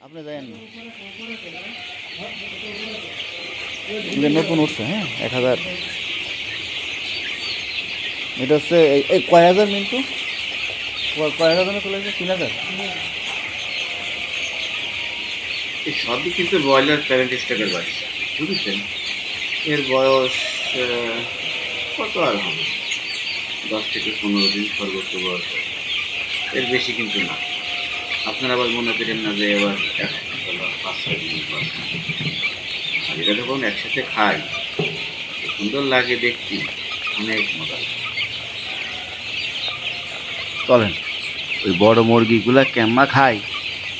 আপনি যায়েন না, নতুন উঠছে। হ্যাঁ 1000 এটা হচ্ছে এই কয় হাজার মিন্টু, কয় হাজার দামে চলে আসছে? 3000। এই সবই কিন্তু ব্রয়লার প্যারেন্ট স্টকের বাচ্চা, বুঝেছেন? এর বয়স কত আর হবে, 10 থেকে 15 দিন সর্বোচ্চ বয়স হবে, এর বেশি কিন্তু না। আপনারা আবার মনে করেন না যে এবার 5-6 দিন বয়স। আর এটা যখন একসাথে খাই সুন্দর লাগে দেখতে, অনেক মজা লাগে। চলেন ওই বড় মুরগিগুলা কেমন খায়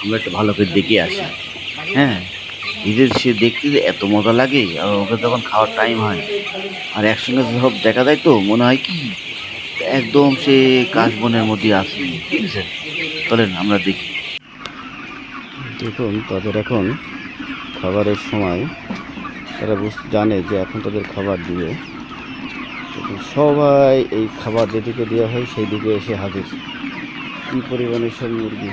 আমরা একটু ভালো করে দেখে আসি। হ্যাঁ, এদের সে দেখতে যে এত মজা লাগে, আর ওকে যখন খাওয়ার টাইম হয় আর একসঙ্গে সব দেখা যায় তো মনে হয় কি একদম সে কাশবনের মধ্যে আছে। ঠিক আছে, চলেন আমরা দেখি। দেখুন তাদের এখন খাবারের সময়, তারা জানে যে এখন তাদের খাবার দিবে। সবাই এই খাবার যেদিকে দেওয়া হয় সেই দিকে এসে হাজির। কী পরিমাণে সব মুরগি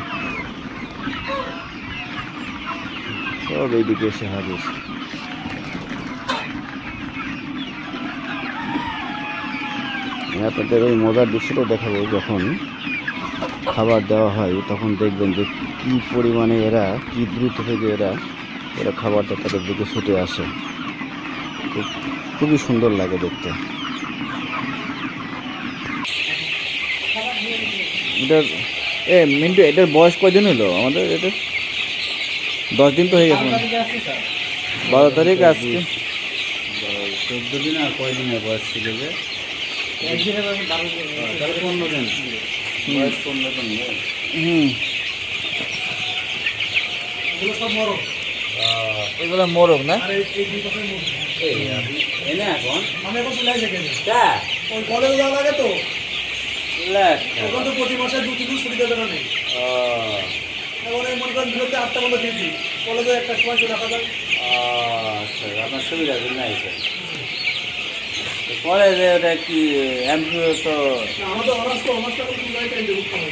সব এইদিকে এসে হাজির। আপনাদের ওই মজার দৃশ্যটা দেখাবো, যখন খাবার দেওয়া হয় তখন দেখবেন যে কী পরিমাণে এরা, কী দ্রুত থেকে এরা খাবারটা তাদের দিকে ছুটে আসে। খুবই সুন্দর লাগে দেখতে। এটার মিন্টু এটার বয়স কয়দিন হলো আমাদের? এটা 10 দিন তো হয়ে গেছে, 12 তারিখ আজকে। 14 দিন আর কয়দিনের বয়স ছিল যে? 15 দিন বয়স, 15 দিন। এগুলো মোরগ না? এখন তো প্রতি মাসে 2-3 দিন ছুটি দেবে না নেই। এখন এই মনে করেন বিরতি 8টা বন্ধ ডিউটি, কলেজে একটা সময় চলে আসা যায়। আচ্ছা, আপনার সুবিধা নাই স্যার। পরে যে ওটা কি এমপিও তো আমাদের অনার্স টাইম দেবো খাওয়া।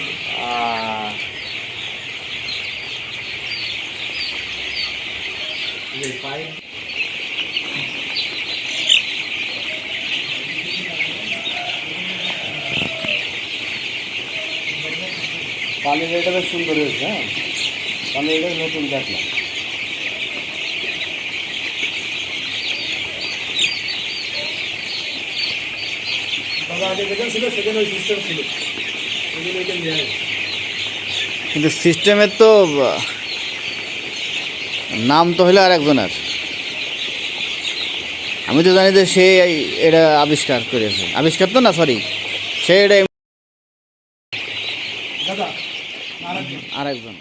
পানির এটা বেশ সুন্দর হয়েছে। হ্যাঁ, পানির এটা নতুন দেখলাম। কিন্তু সিস্টেমের তো নাম তো হলো আর একজনের। আমি তো জানি যে সে এটা আবিষ্কার করেছে, আবিষ্কার তো না, সরি, সে এটা আরেকজন।